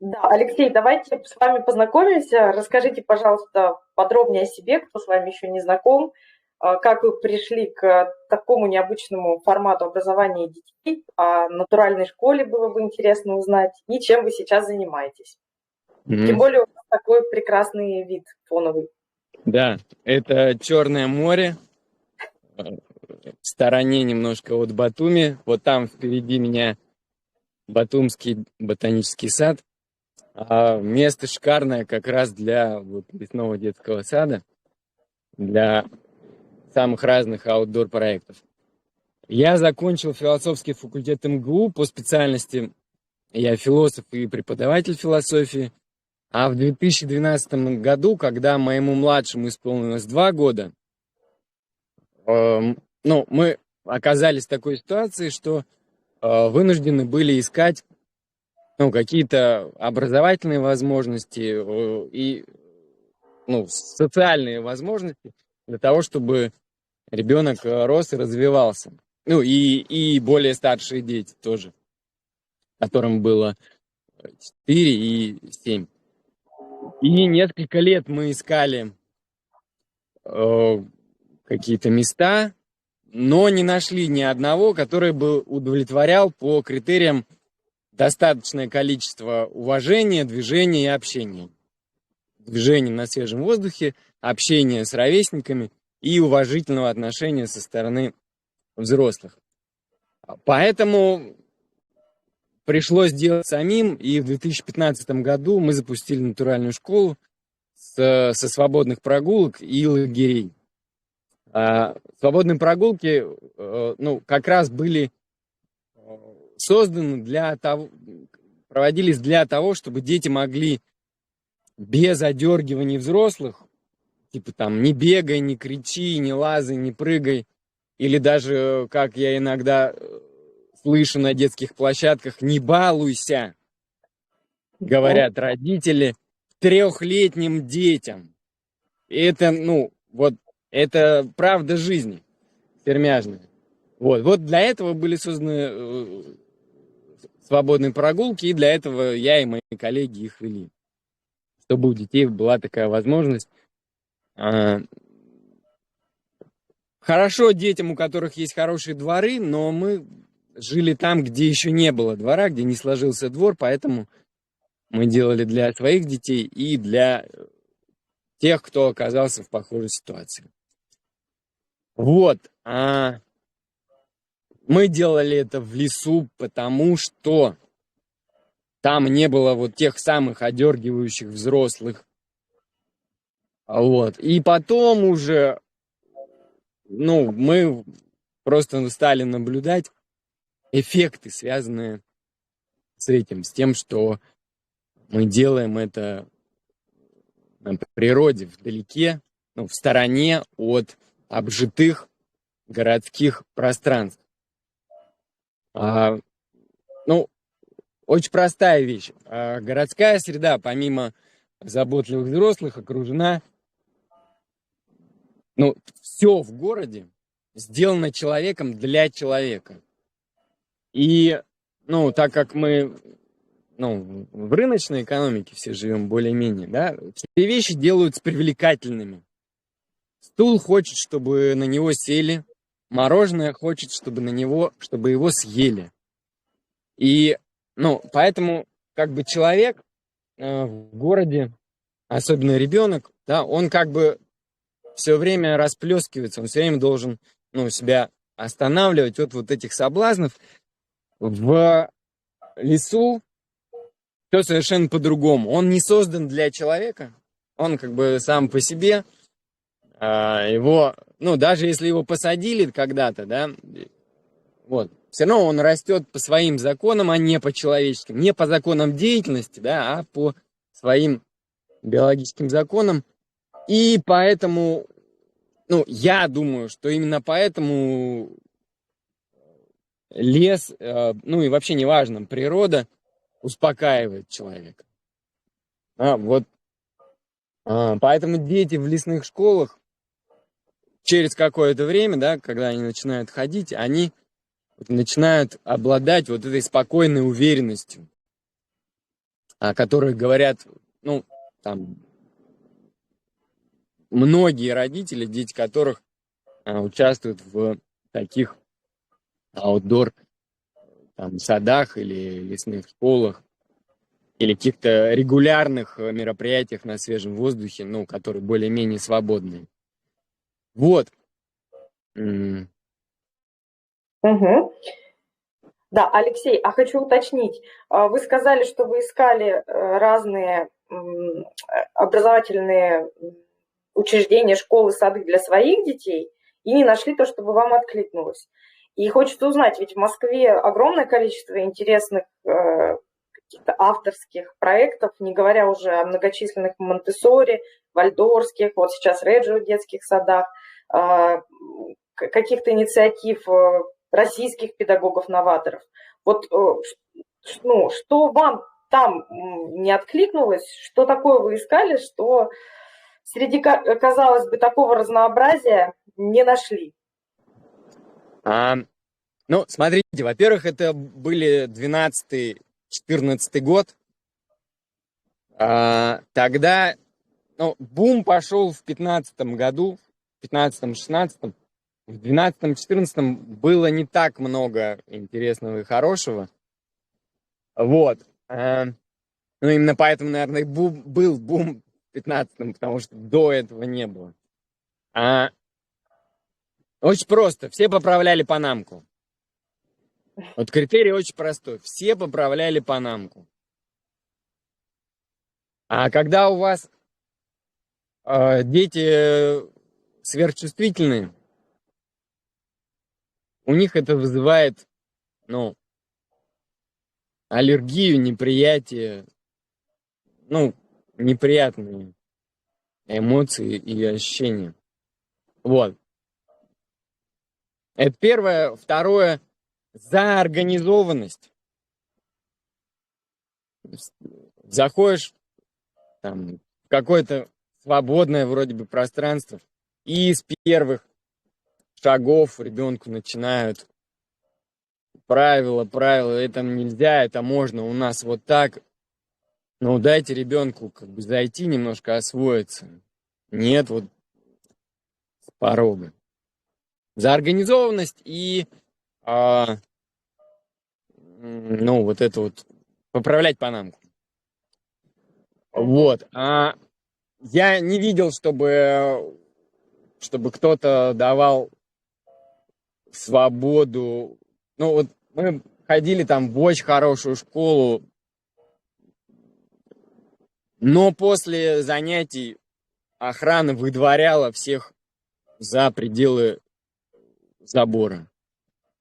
Да, Алексей, давайте с вами познакомимся. Расскажите, пожалуйста, подробнее о себе, кто с вами еще не знаком, как вы пришли к такому необычному формату образования детей, о натуральной школе было бы интересно узнать, и чем вы сейчас занимаетесь. Тем Мгм. более у вас такой прекрасный вид фоновый. Да, это Черное море, в стороне немножко от Батуми. Вот там впереди меня Батумский ботанический сад. А место шикарное как раз для вот лесного детского сада, для самых разных аутдор проектов. Я закончил философский факультет МГУ по специальности. Я философ и преподаватель философии. А в 2012 году, когда моему младшему исполнилось 2 года, мы оказались в такой ситуации, что вынуждены были искать какие-то образовательные возможности и социальные возможности для того, чтобы ребенок рос и развивался. Ну и более старшие дети тоже, которым было 4 и 7. И несколько лет мы искали э, какие-то места, но не нашли ни одного, который бы удовлетворял по критериям достаточное количество уважения, движения и общения. Движение на свежем воздухе, общение с ровесниками и уважительного отношения со стороны взрослых. Поэтому пришлось делать самим, и в 2015 году мы запустили натуральную школу со свободных прогулок и лагерей. Свободные прогулки, как раз были созданы проводились для того, чтобы дети могли без одергиваний взрослых, типа там не бегай, не кричи, не лазай, не прыгай, или даже, как я иногда слышу на детских площадках, не балуйся, говорят родители трехлетним детям. Это, это правда жизни сермяжная. Вот для этого были созданы свободные прогулки, и для этого я и мои коллеги их вели. Чтобы у детей была такая возможность. Хорошо детям, у которых есть хорошие дворы, но мы жили там, где еще не было двора, где не сложился двор, поэтому мы делали для своих детей и для тех, кто оказался в похожей ситуации. Вот. Мы делали это в лесу, потому что там не было вот тех самых одергивающих взрослых. Вот. И потом уже, мы просто стали наблюдать эффекты, связанные с этим, с тем, что мы делаем это на природе, вдалеке, в стороне от обжитых городских пространств. Очень простая вещь. Городская среда, помимо заботливых взрослых, окружена... все в городе сделано человеком для человека. И, так как мы, в рыночной экономике все живем более-менее, да, все вещи делаются привлекательными. Стул хочет, чтобы на него сели, мороженое хочет, чтобы его съели. И, поэтому, как бы человек в городе, особенно ребенок, да, он как бы все время расплескивается, он все время должен, себя останавливать от вот этих соблазнов. В лесу все совершенно по-другому. Он не создан для человека, он как бы сам по себе, его, даже если его посадили когда-то, да, вот, все равно он растет по своим законам, а не по человеческим, не по законам деятельности, да, а по своим биологическим законам. И поэтому, я думаю, что именно поэтому лес, и вообще неважно, природа успокаивает человека. Поэтому дети в лесных школах через какое-то время, да, когда они начинают ходить, они начинают обладать вот этой спокойной уверенностью. о которых говорят, ну, там, многие родители, дети которых участвуют в таких аутдор там, садах или лесных школах, или каких-то регулярных мероприятиях на свежем воздухе, ну, которые более-менее свободные. Вот. М. Мгм. Да, Алексей, а хочу уточнить. Вы сказали, что вы искали разные образовательные учреждения, школы, сады для своих детей и не нашли то, чтобы вам откликнулось. И хочется узнать, ведь в Москве огромное количество интересных каких-то авторских проектов, не говоря уже о многочисленных Монтессори, вальдорфских, вот сейчас Реджио в детских садах, каких-то инициатив российских педагогов-новаторов. Вот ну, что вам там не откликнулось, что такое вы искали, что среди, казалось бы, такого разнообразия не нашли? Ну, смотрите, во-первых, это были 12-14 год. Тогда, ну, бум пошел в 15-м году, в 15-16. В 12-14 было не так много интересного и хорошего. Вот. Ну, именно поэтому, наверное, был бум в 15-м, потому что до этого не было. Очень просто. Все поправляли панамку. Вот критерий очень простой. Все поправляли панамку. А когда у вас дети сверхчувствительные, у них это вызывает, ну, аллергию, неприятие, ну, неприятные эмоции и ощущения. Вот. Это первое. Второе, за организованность. Заходишь там, в какое-то свободное вроде бы пространство, и с первых шагов ребенку начинают правила, это нельзя, это можно, у нас вот так. Ну, дайте ребенку как бы зайти, немножко освоиться. Нет, вот с порога. За организованность и, ну, вот это вот, поправлять панамку. Вот. Я не видел, чтобы кто-то давал свободу. Ну, вот мы ходили там в очень хорошую школу, но после занятий охрана выдворяла всех за пределы забора.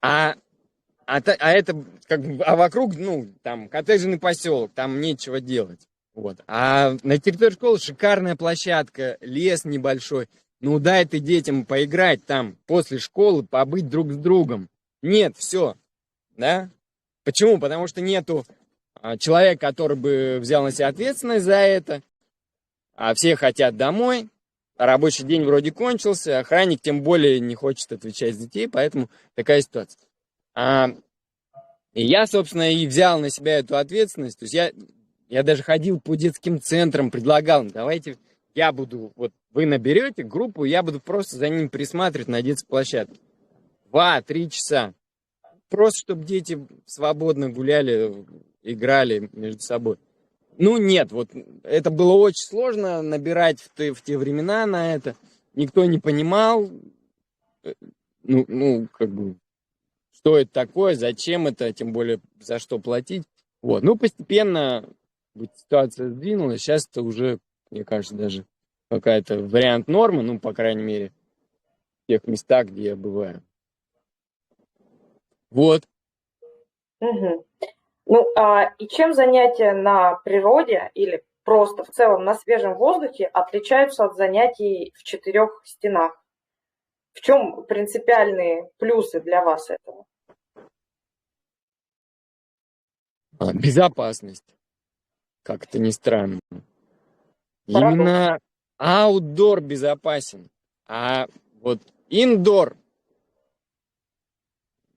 Это как бы, вокруг, ну, там, коттеджный поселок, там нечего делать. Вот. А на территории школы шикарная площадка, лес небольшой. Ну, дай ты детям поиграть там после школы, побыть друг с другом. Нет, все. Да? Почему? Потому что нету человека, который бы взял на себя ответственность за это, а все хотят домой, рабочий день вроде кончился, охранник тем более не хочет отвечать за детей, поэтому такая ситуация. И я, собственно, и взял на себя эту ответственность. То есть я даже ходил по детским центрам, предлагал, давайте я буду, вот вы наберете группу, я буду просто за ним присматривать на детской площадке. 2-3 часа. Просто, чтобы дети свободно гуляли, играли между собой. Ну, нет, вот это было очень сложно набирать в те времена на это. Никто не понимал, ну, как бы, что это такое, зачем это, тем более, за что платить. Вот, ну, постепенно ситуация сдвинулась. Сейчас это уже, мне кажется, даже какая-то вариант нормы, ну, по крайней мере, в тех местах, где я бываю. Вот. Угу. Ну, и чем занятия на природе или просто в целом на свежем воздухе отличаются от занятий в четырех стенах? В чем принципиальные плюсы для вас этого? Безопасность, как это ни странно. Парадокс. Именно аутдор безопасен, а вот индор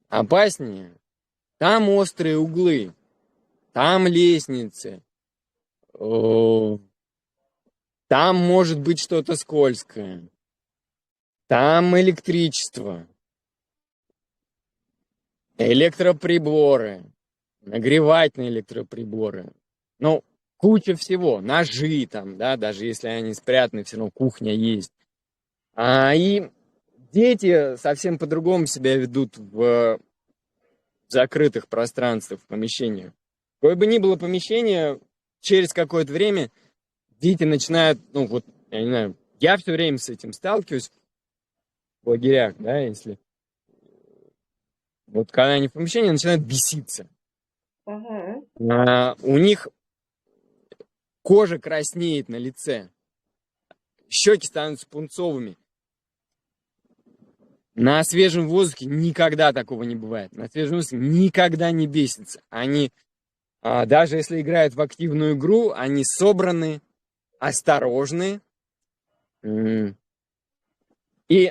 опаснее. Там острые углы, там лестницы, там может быть что-то скользкое, там электричество, электроприборы, нагревательные электроприборы, ну, куча всего, ножи там, да, даже если они спрятаны, все равно кухня есть. И дети совсем по-другому себя ведут в закрытых пространствах, в помещениях. Какое бы ни было помещение, через какое-то время дети начинают, ну вот, я не знаю, я все время с этим сталкиваюсь в лагерях, да, если вот когда они в помещении начинают беситься. Мгм. У них кожа краснеет на лице, щеки становятся пунцовыми. На свежем воздухе никогда такого не бывает. На свежем воздухе никогда не бесится. Они, даже если играют в активную игру, они собраны, осторожны. И,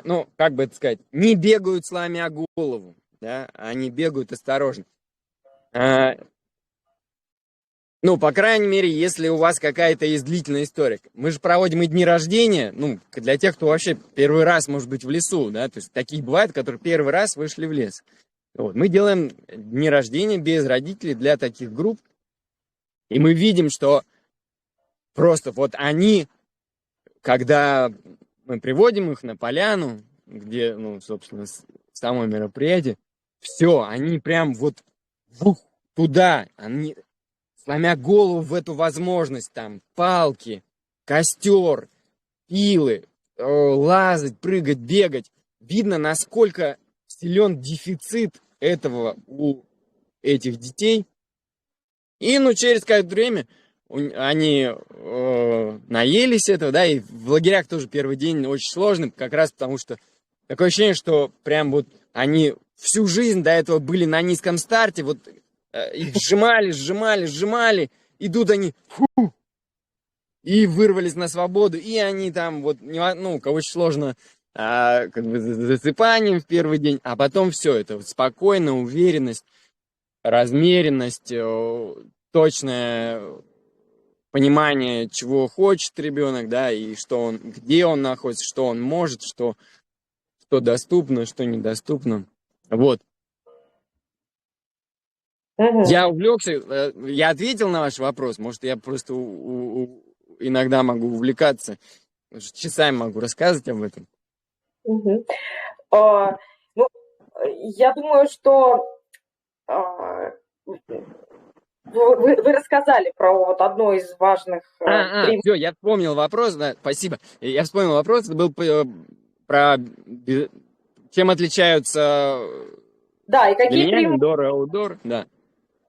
ну, как бы это сказать, не бегают сломя голову, да, они бегают осторожно. Ну, по крайней мере, если у вас какая-то есть длительная история. Мы же проводим и дни рождения, ну, для тех, кто вообще первый раз, может быть, в лесу, да, то есть такие бывают, которые первый раз вышли в лес. Вот. Мы делаем дни рождения без родителей для таких групп, и мы видим, что просто вот они, когда мы приводим их на поляну, где, ну, собственно, само мероприятие, все, они прям вот туда, они сломя голову в эту возможность, там, палки, костер, пилы, лазать, прыгать, бегать. Видно, насколько силен дефицит этого у этих детей. И, ну, через какое-то время они наелись этого, да, и в лагерях тоже первый день очень сложный, как раз потому что такое ощущение, что прям вот они всю жизнь до этого были на низком старте, вот их сжимали, и тут они и вырвались на свободу, и они там вот, ну, очень сложно как бы засыпанием в первый день, а потом все это вот спокойно, уверенность, размеренность, точное понимание, чего хочет ребенок, да, и что он, где он находится, что он может, что доступно, что недоступно. Вот. Я увлекся, я ответил на ваш вопрос, может, я просто иногда могу увлекаться, часами могу рассказывать об этом. Мгм. Ну, я думаю, что вы рассказали про вот одно из важных преимуществ. Все, я вспомнил вопрос, да, спасибо. Я вспомнил вопрос, это был про чем отличаются Да, и для какие меня преимущества? индор и аутдор, да,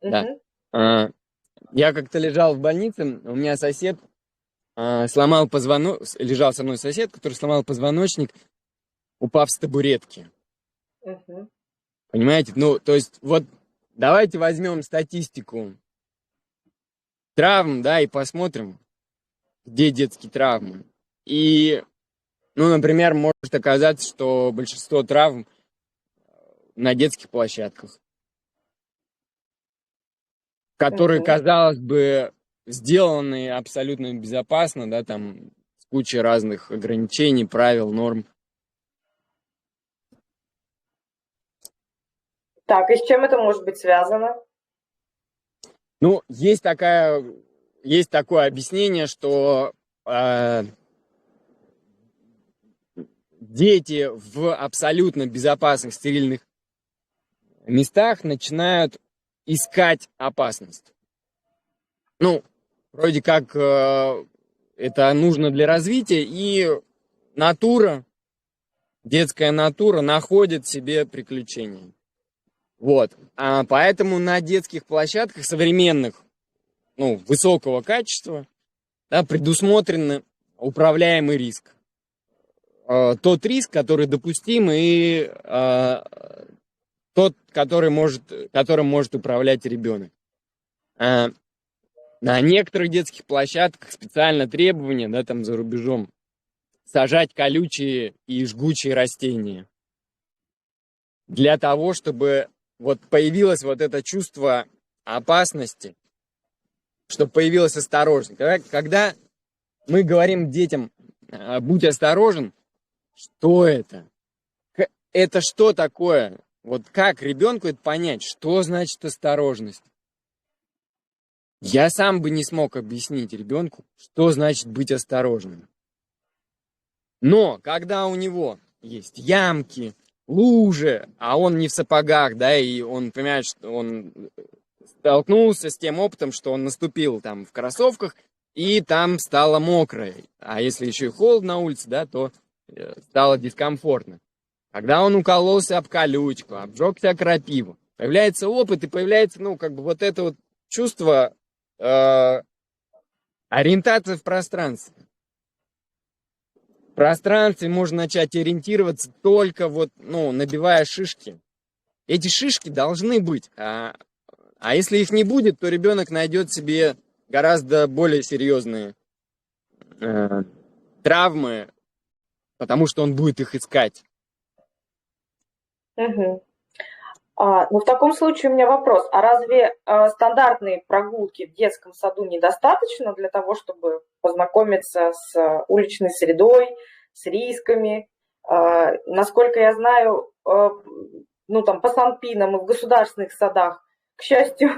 да. Я как-то лежал в больнице, у меня сосед сломал лежал со мной сосед, который сломал позвоночник, упав с табуретки. Понимаете? Ну, то есть, вот давайте возьмем статистику травм, да, и посмотрим, где детские травмы. И, ну, например, может оказаться, что большинство травм на детских площадках, которые, казалось бы, сделаны абсолютно безопасно, да, там с кучей разных ограничений, правил, норм. Так, и с чем это может быть связано? Ну, есть такое объяснение, что дети в абсолютно безопасных, стерильных местах начинают искать опасность. Ну, вроде как это нужно для развития, и натура, детская натура находит себе приключения. Вот. Поэтому на детских площадках современных, ну, высокого качества, да, предусмотрен управляемый риск. Тот риск, который допустим, и тот, которым может управлять ребенок. На некоторых детских площадках специально требования, да, там за рубежом, сажать колючие и жгучие растения. Для того, чтобы вот появилось вот это чувство опасности, чтобы появилась осторожность. Когда мы говорим детям, будь осторожен, что это? Это что такое? Вот как ребенку это понять? Что значит осторожность? Я сам бы не смог объяснить ребенку, что значит быть осторожным. Но когда у него есть ямки, лужи, а он не в сапогах, да, и он понимает, что он столкнулся с тем опытом, что он наступил там в кроссовках, и там стало мокро. А если еще и холодно на улице, да, то стало дискомфортно. Когда он укололся об колючку, обжегся о крапиву, появляется опыт и появляется, ну, как бы вот это вот чувство ориентации в пространстве. В пространстве можно начать ориентироваться только вот, ну, набивая шишки. Эти шишки должны быть. А если их не будет, то ребенок найдет себе гораздо более серьезные травмы, потому что он будет их искать. Угу. Ну, в таком случае у меня вопрос. А разве стандартные прогулки в детском саду недостаточно для того, чтобы познакомиться с уличной средой, с рисками? Насколько я знаю, ну, там, по санпинам и в государственных садах, к счастью,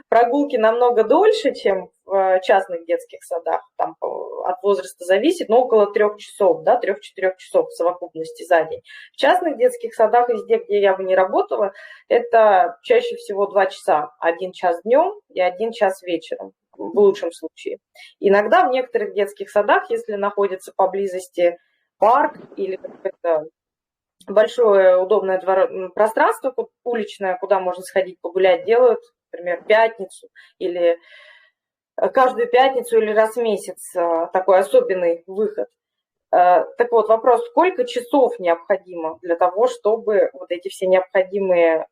прогулки намного дольше, чем в частных детских садах. Там от возраста зависит, но около 3 часов, да, 3-4 часов в совокупности за день. В частных детских садах, везде, где я бы не работала, это чаще всего 2 часа. 1 час днем и 1 час вечером, в лучшем случае. Иногда в некоторых детских садах, если находится поблизости парк или какое-то большое удобное пространство уличное, куда можно сходить погулять, делают, например, пятницу или каждую пятницу или раз в месяц такой особенный выход. Так вот, вопрос, сколько часов необходимо для того, чтобы вот эти все необходимые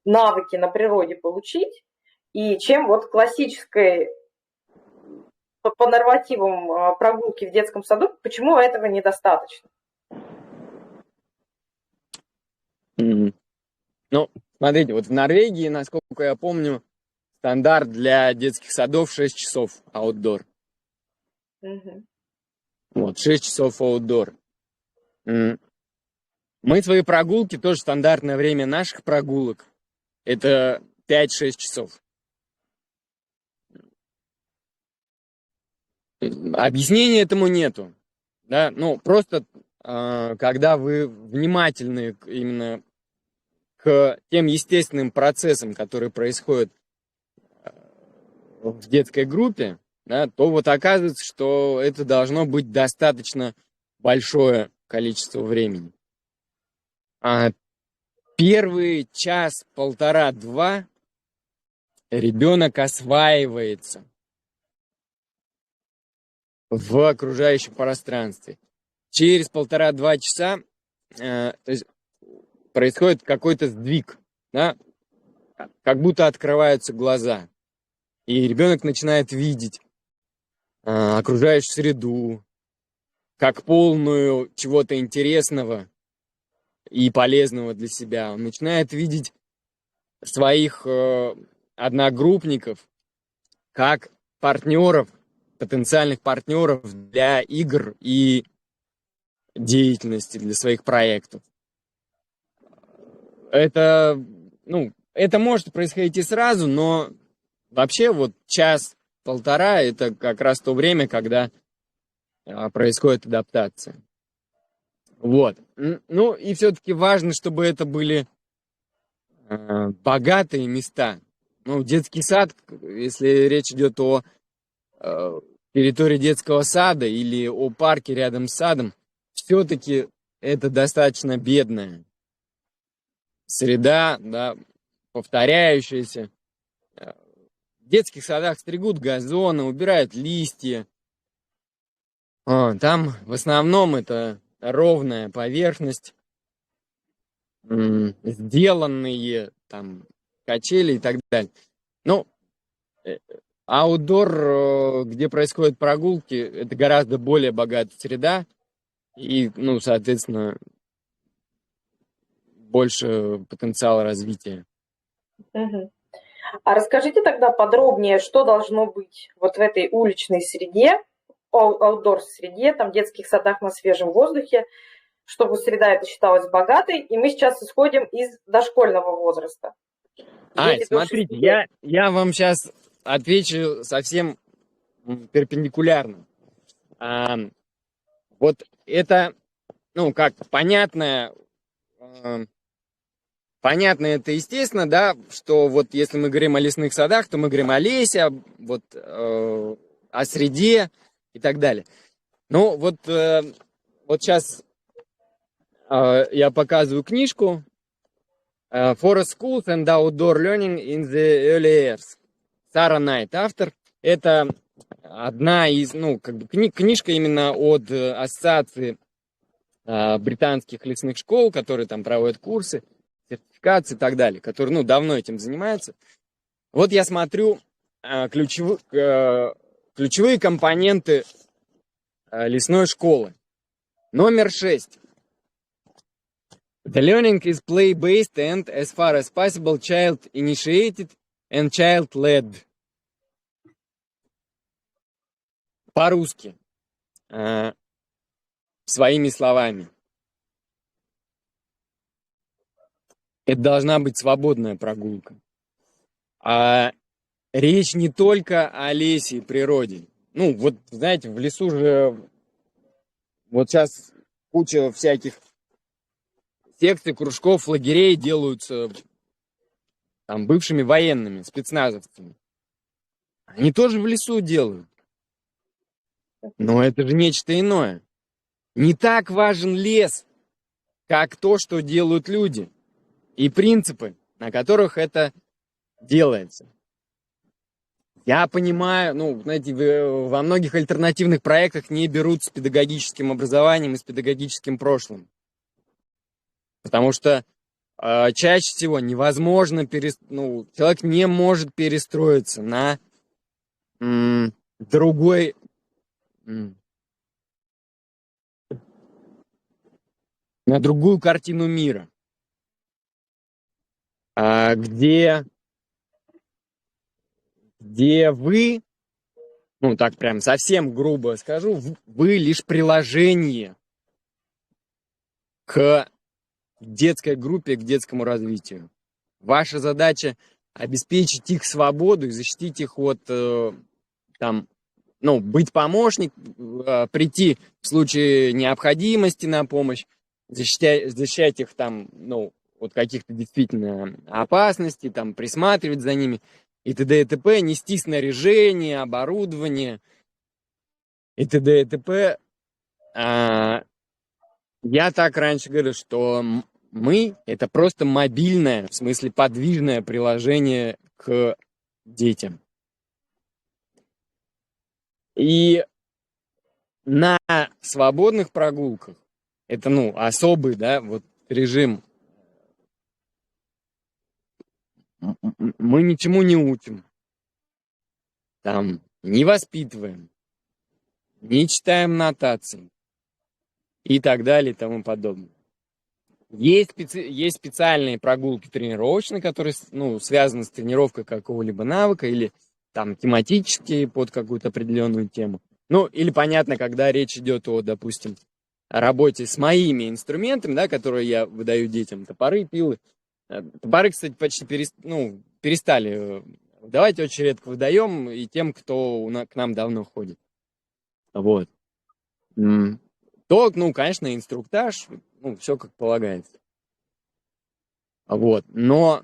навыки на природе получить, и чем вот классической по нормативам прогулки в детском саду, почему этого недостаточно? Ну, смотрите, вот в Норвегии, насколько я помню, стандарт для детских садов 6 часов аутдор. Угу. Вот, 6 часов аутдор. Мы свои прогулки, тоже стандартное время наших прогулок, это 5-6 часов. Объяснения этому нету. Да? Ну, просто когда вы внимательны именно к тем естественным процессам, которые происходят в детской группе, да, то вот оказывается, что это должно быть достаточно большое количество времени. А первый час, полтора-два ребенок осваивается в окружающем пространстве. Через 1,5-2 часа то есть происходит какой-то сдвиг, да? Как будто открываются глаза. И ребенок начинает видеть окружающую среду как полную чего-то интересного и полезного для себя. Он начинает видеть своих одногруппников как партнеров, потенциальных партнеров для игр и деятельности, для своих проектов. Это, ну, это может происходить и сразу, но вообще вот час-полтора это как раз то время, когда происходит адаптация. Вот. Ну и все-таки важно, чтобы это были богатые места. Ну, детский сад, если речь идет о территории детского сада или о парке рядом с садом, все-таки это достаточно бедная среда, да, повторяющаяся. В детских садах стригут газоны, убирают листья. Там в основном это ровная поверхность, сделанные там качели и так далее. Ну, аутдор, где происходят прогулки, это гораздо более богатая среда и, ну, соответственно, больше потенциала развития. Угу. А расскажите тогда подробнее, что должно быть вот в этой уличной среде, аутдор-среде, там, детских садах на свежем воздухе, чтобы среда эта считалась богатой, и мы сейчас исходим из дошкольного возраста. Ай, Дети до 6 смотрите, лет. я вам сейчас отвечу совсем перпендикулярно. А, вот это, ну, как понятно, понятно это естественно, да, что вот если мы говорим о лесных садах, то мы говорим о лесе, вот, о среде и так далее. Ну, вот, вот сейчас я показываю книжку Forest Schools and Outdoor Learning in the Early Years. Сара Найт, автор. Это одна из, ну, как бы книжка именно от ассоциации британских лесных школ, которые там проводят курсы, сертификации и так далее, которые, ну, давно этим занимаются. Вот я смотрю ключевые компоненты лесной школы. Номер 6. The learning is play-based and, as far as possible, child-initiated and child-led. По-русски. Своими словами. Это должна быть свободная прогулка. А речь не только о лесе и природе. Ну, вот, знаете, в лесу же вот сейчас куча всяких секций, кружков, лагерей делаются там бывшими военными, спецназовцами. Они тоже в лесу делают. Но это же нечто иное. Не так важен лес, как то, что делают люди. И принципы, на которых это делается. Я понимаю, ну, знаете, во многих альтернативных проектах не берут с педагогическим образованием и с педагогическим прошлым. Потому что чаще всего невозможно, человек не может перестроиться на другой, на другую картину мира, где вы, ну так прям совсем грубо скажу, вы лишь приложение к детской группе, к детскому развитию. Ваша задача обеспечить их свободу и защитить их от там, ну, быть помощником, прийти в случае необходимости на помощь, защищать их там, ну, от каких-то действительно опасностей, там, присматривать за ними и т.д. и т.п., нести снаряжение, оборудование и т.д. и т.п. Я так раньше говорил, что мы — это просто мобильное, в смысле подвижное приложение к детям. И на свободных прогулках, это, ну, особый, да, вот режим, мы ничему не учим, там, не воспитываем, не читаем нотации и так далее и тому подобное. Есть специальные прогулки тренировочные, которые, ну, связаны с тренировкой какого-либо навыка или там тематические под какую-то определенную тему. Ну, или понятно, когда речь идет о, допустим, о работе с моими инструментами, да, которые я выдаю детям, топоры, пилы. Топоры, кстати, почти перестали выдавать, очень редко выдаем и тем, кто к нам давно ходит. Вот. То, ну, конечно, инструктаж, ну, все как полагается. Вот. Но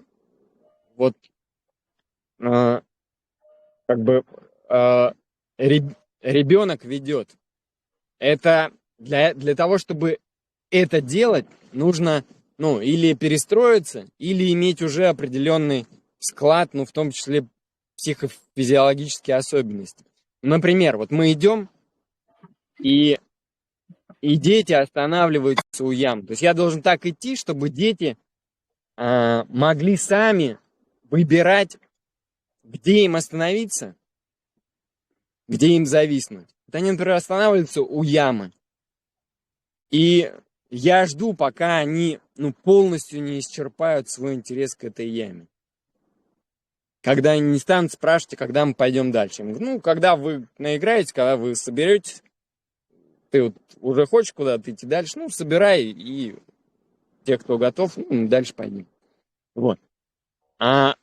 вот как бы ребенок ведет. Это для того, чтобы это делать, нужно, ну, или перестроиться, или иметь уже определенный склад, ну, в том числе психофизиологические особенности. Например, вот мы идем, и дети останавливаются у ям. То есть я должен так идти, чтобы дети могли сами выбирать, где им остановиться, где им зависнуть. Вот они, например, останавливаются у ямы. И я жду, пока они, ну, полностью не исчерпают свой интерес к этой яме. когда они не станут спрашивать, когда мы пойдем дальше. Я говорю, ну, когда вы наиграетесь, когда вы соберетесь, ты вот уже хочешь куда-то идти дальше, ну, собирай, и те, кто готов, ну, дальше пойдем. Вот. А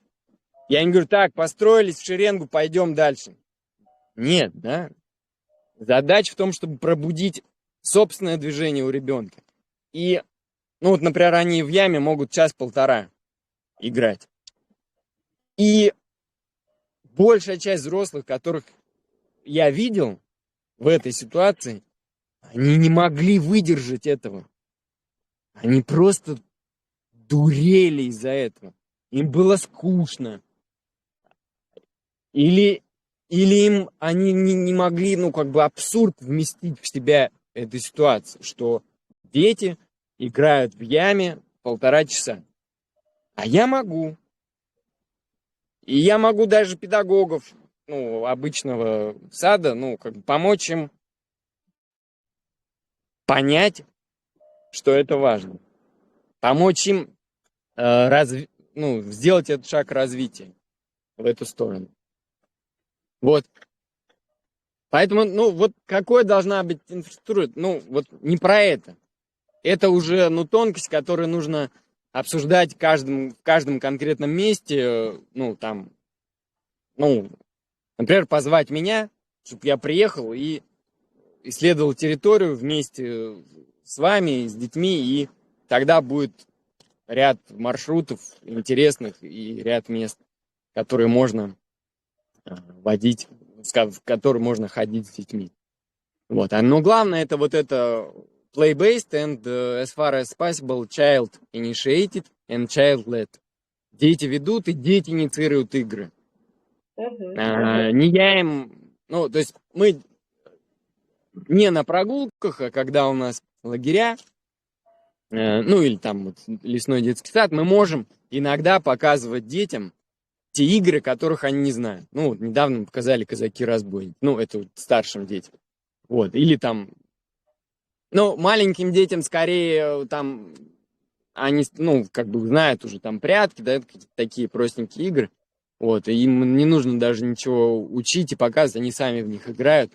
я им говорю, так, построились в шеренгу, пойдем дальше. Нет, да. Задача в том, чтобы пробудить собственное движение у ребенка. И, ну, вот, например, они в яме могут час-полтора играть. И большая часть взрослых, которых я видел в этой ситуации, они не могли выдержать этого. Они просто дурели из-за этого. Им было скучно. Или им они не могли, ну, как бы абсурд вместить в себя этой ситуации, что дети играют в яме 1,5 часа. А я могу. И я могу даже педагогов, ну, обычного сада, ну, как бы помочь им понять, что это важно. Помочь им ну, сделать этот шаг развития в эту сторону. Вот. Поэтому, ну, вот какой должна быть инфраструктура? Ну, вот не про это. Это уже, ну, тонкость, которую нужно обсуждать в каждом конкретном месте. Ну, там, ну, например, позвать меня, чтобы я приехал и исследовал территорию вместе с вами, с детьми, и тогда будет ряд маршрутов интересных и ряд мест, которые можно водить, в которые можно ходить с детьми. Вот. Но главное это вот это play-based and as far as possible child initiated and child-led. Дети ведут и дети инициируют игры. Не я им... Ну, то есть мы не на прогулках, а когда у нас лагеря, ну или там вот лесной детский сад, мы можем иногда показывать детям те игры, которых они не знают. Ну, вот недавно мы показали «Казаки-разбойники». Ну, это вот старшим детям. Вот, или там... Ну, маленьким детям скорее там... Они, ну, как бы знают уже там прятки, да, какие-то такие простенькие игры. Вот, и им не нужно даже ничего учить и показывать, они сами в них играют,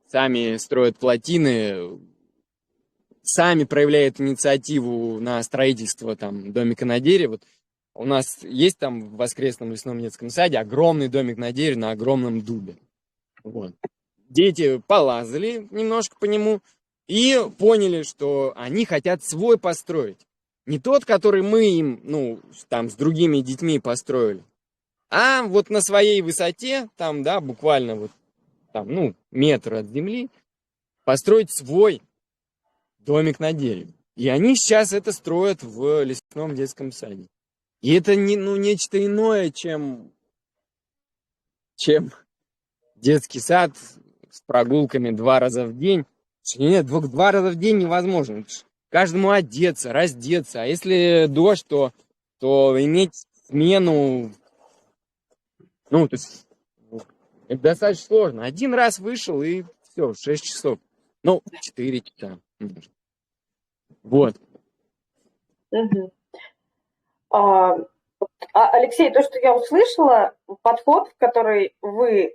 сами строят плотины, сами проявляют инициативу на строительство там домика на дереве. Вот у нас есть там в воскресном лесном детском саде огромный домик на дереве на огромном дубе. Вот. Дети полазали немножко по нему и поняли, что они хотят свой построить. Не тот, который мы им, ну, там, с другими детьми построили, а вот на своей высоте, там, да, буквально вот, там, ну, метр от земли, построить свой домик на дереве. И они сейчас это строят в лесном детском саде. И это не, ну, нечто иное, чем детский сад с прогулками 2 раза в день. Нет, 2 раза в день невозможно. Каждому одеться, раздеться. А если дождь, то иметь смену. Ну, то есть это достаточно сложно. Один раз вышел и все, 6 часов. Ну, 4 часа. Вот. Алексей, то, что я услышала, подход, который вы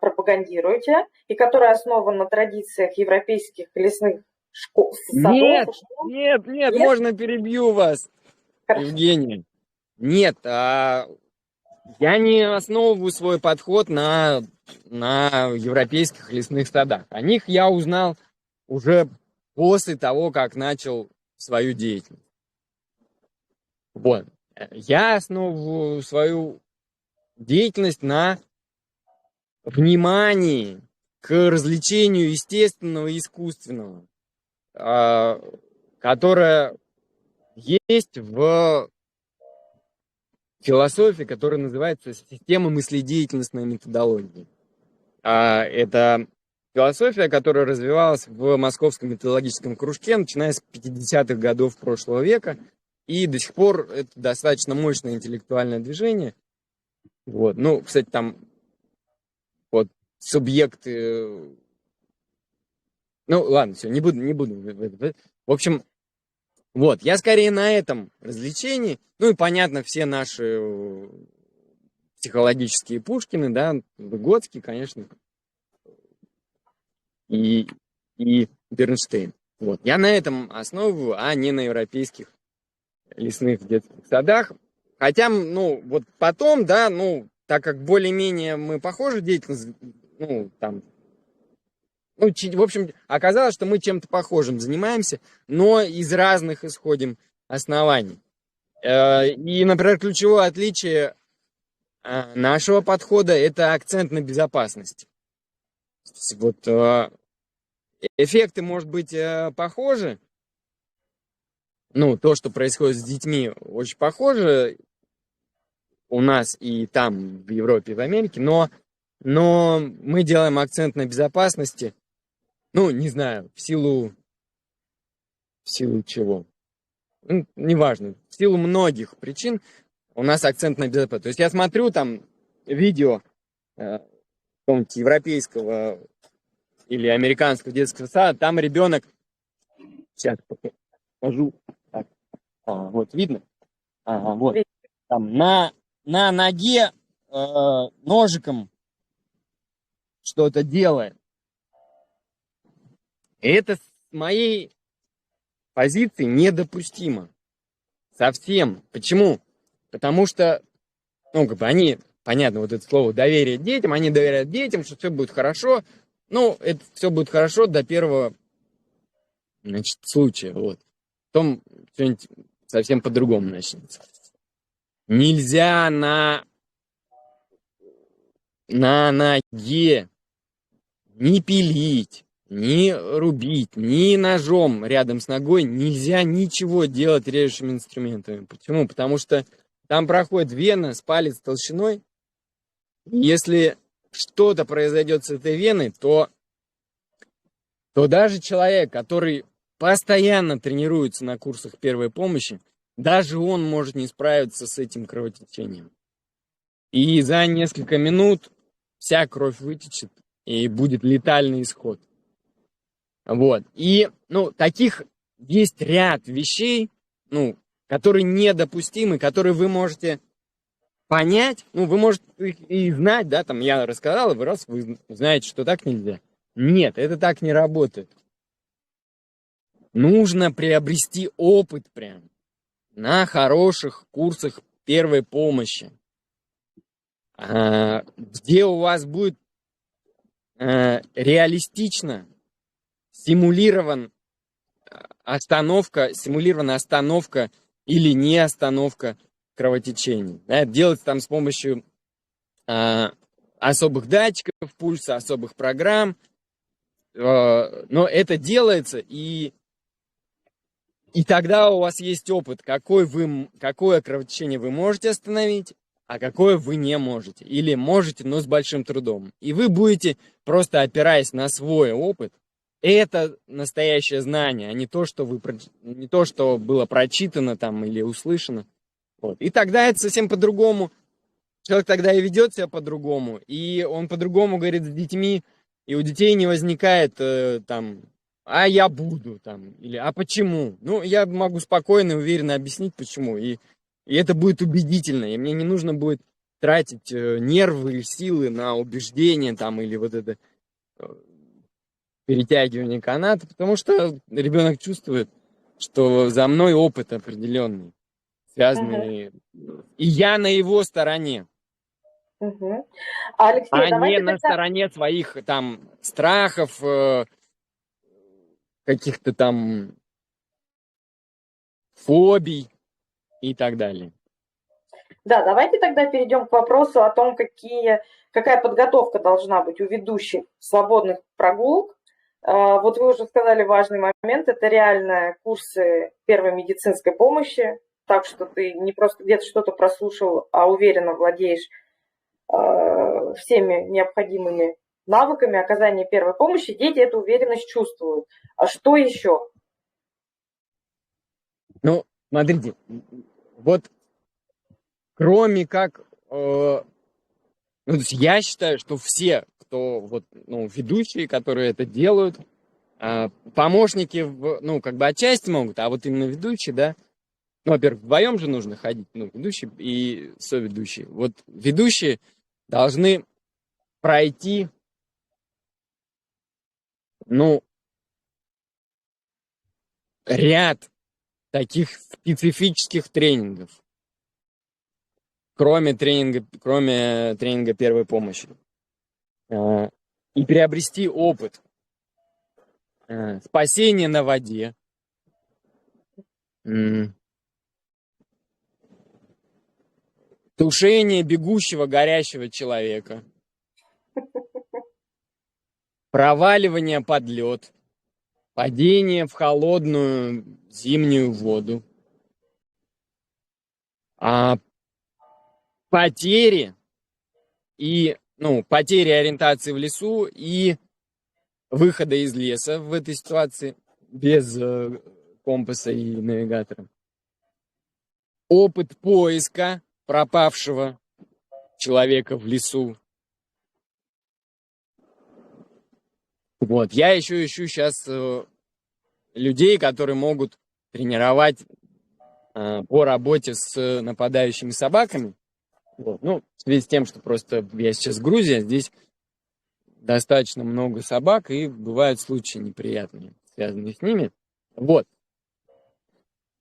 пропагандируете, и который основан на традициях европейских лесных школ, садов. Нет, можно перебью вас, хорошо. Евгения. Нет, я не основываю свой подход на европейских лесных садах. О них я узнал уже после того, как начал свою деятельность. Вот. Я основываю свою деятельность на внимании к развлечению естественного и искусственного, которое есть в философии, которая называется система мыследеятельностной методологии. Это философия, которая развивалась в Московском методологическом кружке, начиная с 50-х годов прошлого века, и до сих пор это достаточно мощное интеллектуальное движение. Вот. Ну, кстати, там вот субъекты... Ну, ладно, все, не буду. В общем, вот, я скорее на этом развлечении. Ну и понятно, все психологические Пушкины, да, Выгодский, конечно, и Бернштейн. Вот. Я на этом основываю, а не на европейских лесных детских садах. Хотя, ну, вот потом, да, ну, так как более-менее мы похожи деятельность, ну, там, ну, в общем, оказалось, что мы чем-то похожим занимаемся, но из разных исходим оснований. И, например, ключевое отличие нашего подхода – это акцент на безопасности. Вот эффекты, может быть, похожи. Ну, то, что происходит с детьми, очень похоже у нас и там, в Европе, и в Америке, но мы делаем акцент на безопасности, ну, не знаю, в силу чего. Ну, неважно, в силу многих причин у нас акцент на безопасность. То есть я смотрю там видео какого-нибудь европейского или американского детского сада, там ребенок, сейчас покажу, так, вот видно, вот, там на ноге ножиком что-то делает. И это с моей позиции недопустимо. Совсем. Почему? Потому что, ну, как бы они, понятно, вот это слово доверие детям, они доверяют детям, что все будет хорошо. Ну, это все будет хорошо до первого, значит, случая. Вот. Потом что-нибудь совсем по-другому начнется. Нельзя на ноге ни пилить, ни рубить, ни ножом рядом с ногой. Нельзя ничего делать режущими инструментами. Почему? Потому что там проходит вена с палец толщиной. Если что-то произойдет с этой веной, то даже человек, который постоянно тренируется на курсах первой помощи, даже он может не справиться с этим кровотечением. И за несколько минут вся кровь вытечет, и будет летальный исход. Вот. И, ну, таких есть ряд вещей, ну, которые недопустимы, которые вы можете понять, ну, вы можете их и знать, да, там я рассказал, и вы знаете, что так нельзя. Нет, это так не работает. Нужно приобрести опыт прям на хороших курсах первой помощи, где у вас будет реалистично симулирована остановка или не остановка кровотечения. Да, делается там с помощью особых датчиков пульса, особых программ, но это делается, и тогда у вас есть опыт, какое кровотечение вы можете остановить, а какое вы не можете. Или можете, но с большим трудом. И вы будете, просто опираясь на свой опыт, это настоящее знание, а не то, что было прочитано там или услышано. Вот. И тогда это совсем по-другому. Человек тогда и ведет себя по-другому, и он по-другому говорит с детьми, и у детей не возникает там, а я буду, там, или а почему? Ну, я могу спокойно и уверенно объяснить, почему, и это будет убедительно, и мне не нужно будет тратить нервы и силы на убеждение, там, или вот это перетягивание каната, потому что ребенок чувствует, что за мной опыт определенный, связанный, и я на его стороне. Алексей, а не на стороне своих там страхов, каких-то там фобий и так далее. Да, давайте тогда перейдем к вопросу о том, какая подготовка должна быть у ведущих свободных прогулок. Вот вы уже сказали важный момент, это реально курсы первой медицинской помощи, так что ты не просто где-то что-то прослушал, а уверенно владеешь всеми необходимыми навыками оказания первой помощи, дети эту уверенность чувствуют. А что еще? Ну, смотрите, вот кроме как, ну, то есть я считаю, что все, кто вот, ну, ведущие, которые это делают, помощники, ну, как бы отчасти могут, а вот именно ведущие, да, Ну, во-первых, вдвоем же нужно ходить, ну, ведущий и соведущий. Вот ведущие должны пройти, ну, ряд таких специфических тренингов, кроме тренинга первой помощи. И приобрести опыт спасения на воде, тушение бегущего, горящего человека, проваливание под лед, падение в холодную зимнюю воду, потери потери ориентации в лесу и выхода из леса в этой ситуации без компаса и навигатора. Опыт поиска пропавшего человека в лесу. Вот. Я еще ищу сейчас людей, которые могут тренировать по работе с нападающими собаками. Вот. Ну, в связи с тем, что просто я сейчас в Грузии, а здесь достаточно много собак, и бывают случаи неприятные, связанные с ними. Вот.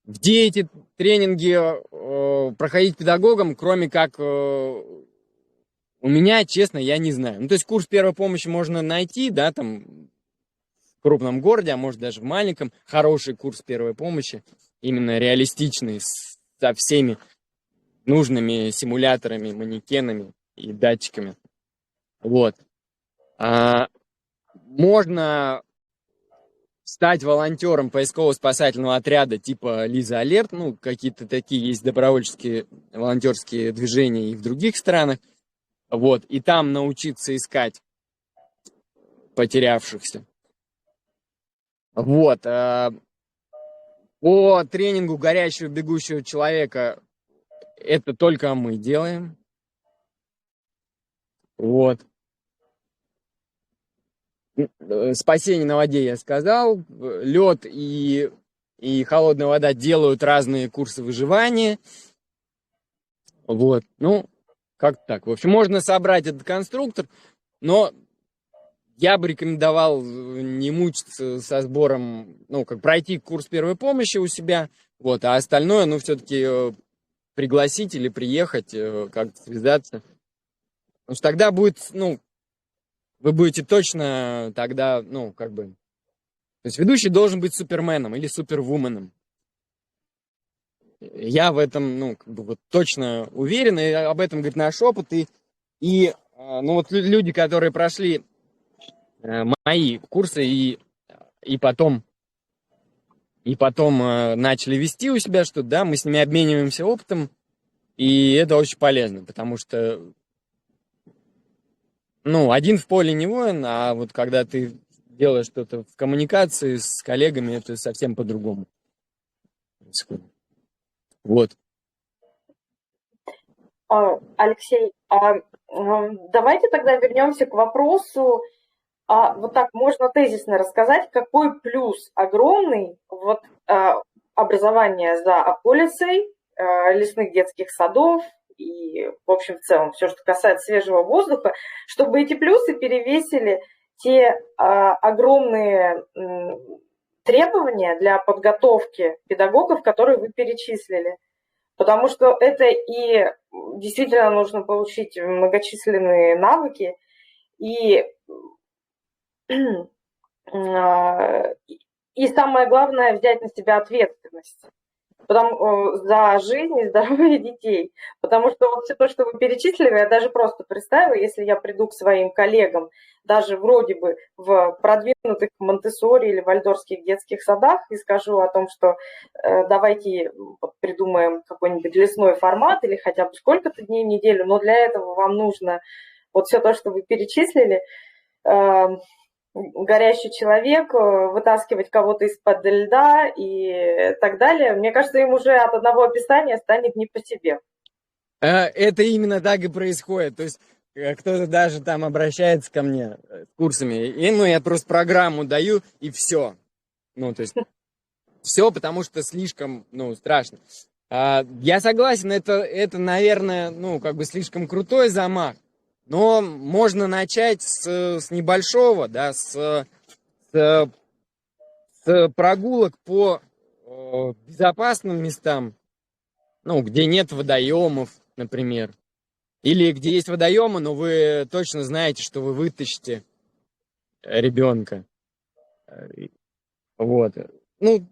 Где эти тренинги проходить педагогам, кроме как у меня, честно, я не знаю. Ну, то есть курс первой помощи можно найти, да, там, в крупном городе, а может даже в маленьком, хороший курс первой помощи, именно реалистичный, со всеми нужными симуляторами, манекенами и датчиками. Вот. Можно стать волонтером поисково-спасательного отряда типа Лиза Алерт, ну, какие-то такие есть добровольческие волонтерские движения и в других странах, вот, и там научиться искать потерявшихся. Вот. По тренингу горящего бегущего человека это только мы делаем. Вот. Спасение на воде я сказал. Лед и холодная вода делают разные курсы выживания. Вот. Ну, как-то так. В общем, можно собрать этот конструктор, но я бы рекомендовал не мучиться со сбором, ну, как пройти курс первой помощи у себя, вот, а остальное, ну, все-таки пригласить или приехать, как-то связаться. Потому что тогда будет, ну, вы будете точно тогда, ну, как бы... То есть ведущий должен быть суперменом или супервуменом. Я в этом, ну, как бы вот точно уверен, и об этом говорит наш опыт. И ну, вот люди, которые прошли мои курсы и потом начали вести у себя что-то, да, мы с ними обмениваемся опытом, и это очень полезно, потому что, ну, один в поле не воин, а вот когда ты делаешь что-то в коммуникации с коллегами, это совсем по-другому происходит. Вот. Алексей, давайте тогда вернемся к вопросу. Вот так можно тезисно рассказать, какой плюс огромный вот образования за околицей, лесных детских садов и, в общем, в целом, все, что касается свежего воздуха, чтобы эти плюсы перевесили те огромные требования для подготовки педагогов, которые вы перечислили. Потому что это и действительно нужно получить многочисленные навыки, и самое главное взять на себя ответственность за жизнь и здоровье детей. Потому что вот все то, что вы перечислили, я даже просто представила, если я приду к своим коллегам, даже вроде бы в продвинутых Монтессори или вальдорфских детских садах, и скажу о том, что давайте придумаем какой-нибудь лесной формат или хотя бы сколько-то дней в неделю, но для этого вам нужно вот все то, что вы перечислили, горящий человек, вытаскивать кого-то из-под льда и так далее. Мне кажется, им уже от одного описания станет не по себе. Это именно так и происходит. То есть кто-то даже там обращается ко мне с курсами, и ну я просто программу даю, и все. Ну, то есть все, потому что слишком, ну, страшно. Я согласен, это, наверное, ну, как бы слишком крутой замах, но можно начать с небольшого, да, с прогулок по безопасным местам, ну, где нет водоемов, например, или где есть водоемы, но вы точно знаете, что вы вытащите ребенка. Вот. Ну,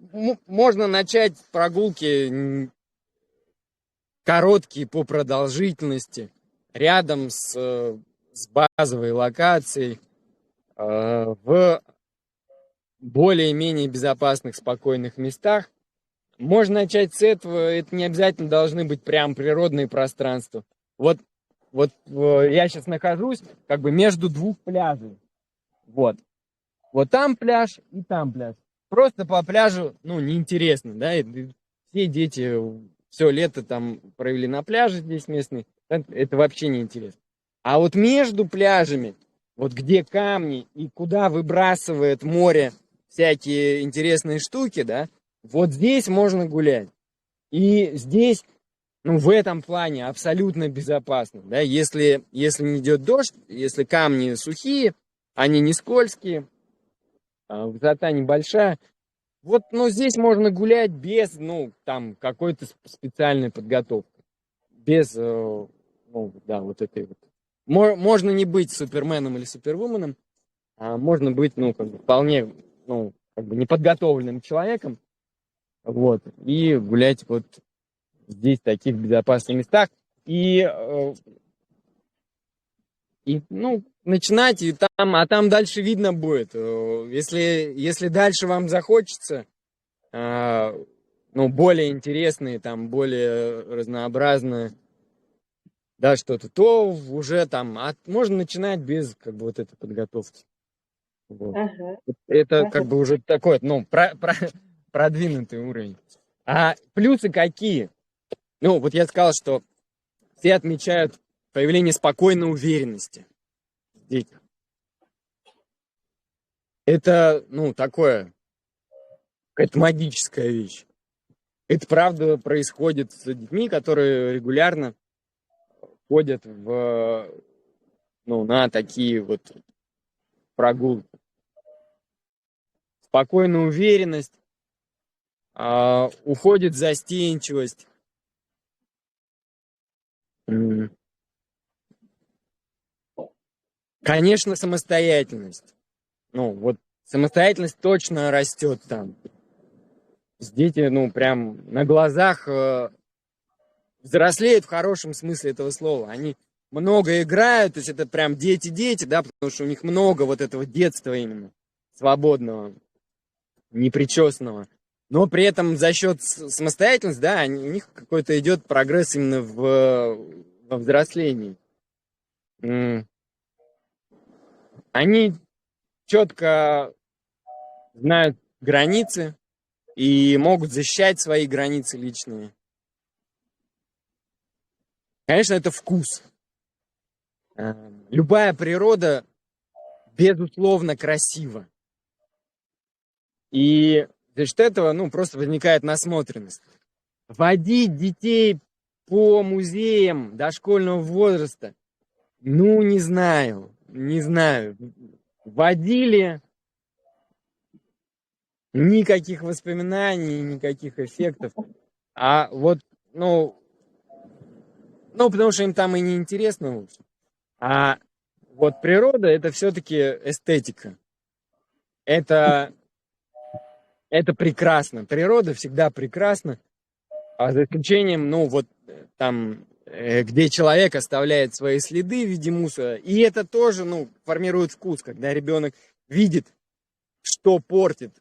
можно начать прогулки короткие по продолжительности, рядом с базовой локацией, в более-менее безопасных, спокойных местах. Можно начать с этого, это не обязательно должны быть прям природные пространства. Вот я сейчас нахожусь как бы между двух пляжей. Вот там пляж и там пляж. Просто по пляжу, ну, неинтересно, да, и все дети все лето там провели на пляже здесь местный, это вообще неинтересно. А вот между пляжами, вот где камни и куда выбрасывает море всякие интересные штуки, да, вот здесь можно гулять. И здесь, ну, в этом плане абсолютно безопасно, да, если не идет дождь, если камни сухие, они не скользкие, высота небольшая. Вот, ну, здесь можно гулять без, ну, там, какой-то специальной подготовки. Без, ну, да, вот этой вот. Можно не быть суперменом или супервуменом, а можно быть, ну, как бы вполне, ну, как бы неподготовленным человеком, вот, и гулять вот здесь, в таких безопасных местах. И, ну, начинать, а там дальше видно будет. Если дальше вам захочется, ну, более интересные, там, более разнообразные, да, что-то, то уже там, можно начинать без, как бы, вот этой подготовки. Вот. Мгм. Это, как Мгм. бы, уже такой, ну, продвинутый уровень. А плюсы какие? Ну, вот я сказал, что все отмечают появление спокойной уверенности в детях. Это, ну, такое, какая-то магическая вещь. Это правда происходит с детьми, которые регулярно ходят ну, на такие вот прогулки. Спокойная уверенность, уходит застенчивость. М, Конечно, самостоятельность. Ну, вот самостоятельность точно растет там. Дети, ну, прям на глазах взрослеют в хорошем смысле этого слова. Они много играют, то есть это прям дети-дети, да, потому что у них много вот этого детства именно, свободного, непричесанного. Но при этом за счет самостоятельности, да, у них какой-то идет прогресс именно во взрослении. Они четко знают границы и могут защищать свои границы личные. Конечно, это вкус. Любая природа, безусловно, красива. И за счет этого, ну, просто возникает насмотренность. Водить детей по музеям дошкольного возраста, ну, не знаю. Водили, никаких воспоминаний, никаких эффектов. А вот, ну, потому что им там и не интересно лучше. А вот природа — это все-таки эстетика. Это, это прекрасно. Природа всегда прекрасна. А за исключением, ну, вот там, где человек оставляет свои следы в виде мусора. И это тоже, ну, формирует вкус, когда ребенок видит, что портит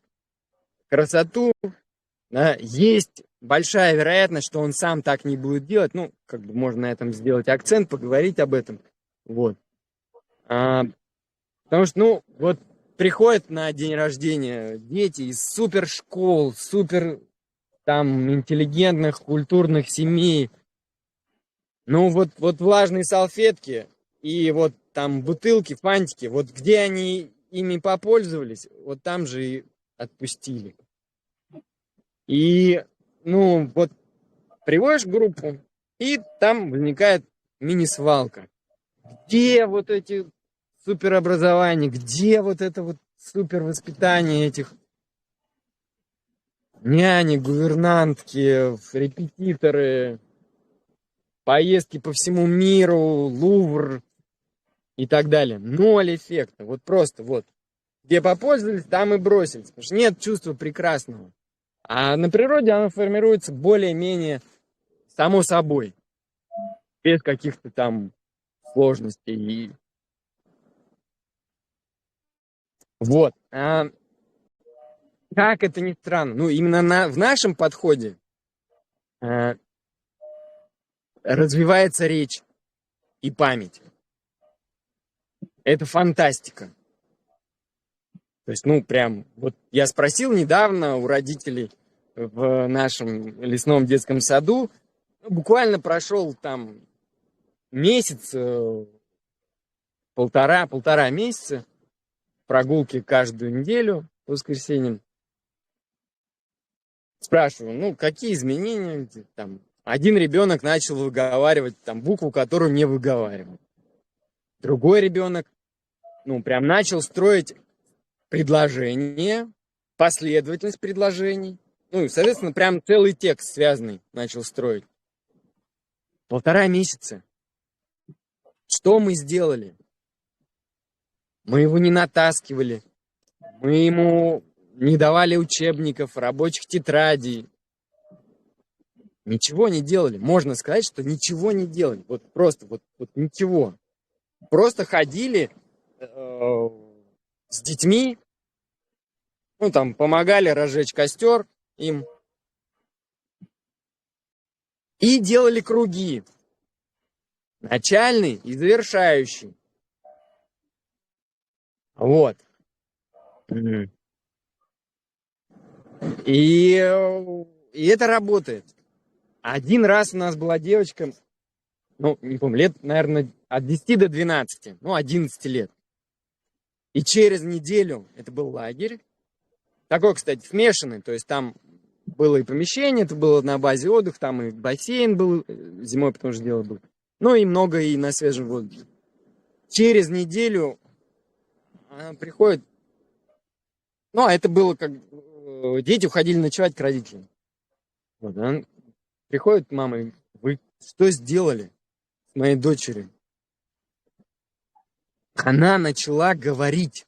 красоту, да, есть большая вероятность, что он сам так не будет делать. Ну, как бы можно на этом сделать акцент, поговорить об этом. Вот. Потому что, ну, вот приходят на день рождения дети из супер школ, супер там интеллигентных, культурных семей. Ну, вот влажные салфетки и вот там бутылки, фантики, вот где они ими попользовались, вот там же и отпустили. И, ну, вот приводишь в группу, и там возникает мини-свалка. Где вот эти суперобразования, где вот это вот супервоспитание этих няни, гувернантки, репетиторы, поездки по всему миру, Лувр и так далее. Ноль эффекта. Вот просто вот. Где попользовались, там и бросились. Потому что нет чувства прекрасного. А на природе оно формируется более-менее само собой. Без каких-то там сложностей. Вот. А как это ни странно, ну именно в нашем подходе развивается речь и память. Это фантастика. То есть, ну, прям, вот я спросил недавно у родителей в нашем лесном детском саду, буквально прошел там месяц, полтора месяца, прогулки каждую неделю по воскресеньям. Спрашиваю, ну, какие изменения там? Один ребенок начал выговаривать там букву, которую не выговаривал. Другой ребенок, ну, прям начал строить предложение, последовательность предложений. Ну, и, соответственно, прям целый текст связанный начал строить. 1,5 месяца. Что мы сделали? Мы его не натаскивали. Мы ему не давали учебников, рабочих тетрадей. Ничего не делали. Можно сказать, что ничего не делали. Вот просто, вот ничего. Просто ходили с детьми, ну, там, помогали разжечь костер им. И делали круги. Начальный и завершающий. Вот. И это работает. Один раз у нас была девочка, ну, не помню, лет, наверное, от 10 до 12, ну, 11 лет. И через неделю, это был лагерь, такой, кстати, смешанный, то есть там было и помещение, это было на базе отдыха, там и бассейн был зимой, потому что дело было. Ну, и много и на свежем воздухе. Через неделю она приходит, ну, а это было как дети уходили ночевать к родителям. Вот, она приходит мама и: вы что сделали с моей дочерью? Она начала говорить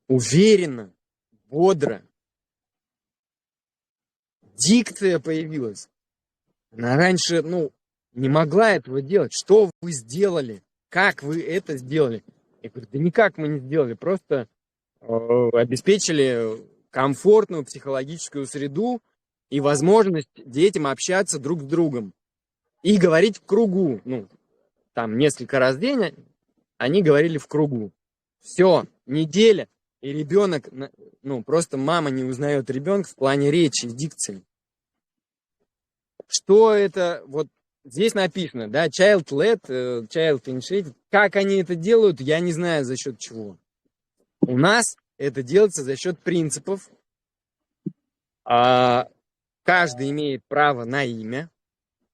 уверенно, бодро. Дикция появилась. Она раньше, ну, не могла этого делать. Что вы сделали? Как вы это сделали? Я говорю, да никак мы не сделали. Просто обеспечили комфортную психологическую среду и возможность детям общаться друг с другом. И говорить в кругу. Ну, там несколько раз в день они говорили в кругу. Все, неделя, и ребенок, ну, просто мама не узнает ребенка в плане речи и дикции. Что это, вот здесь написано, да, child-led, child-initiated. Как они это делают, я не знаю за счет чего. У нас это делается за счет принципов. Каждый имеет право на имя.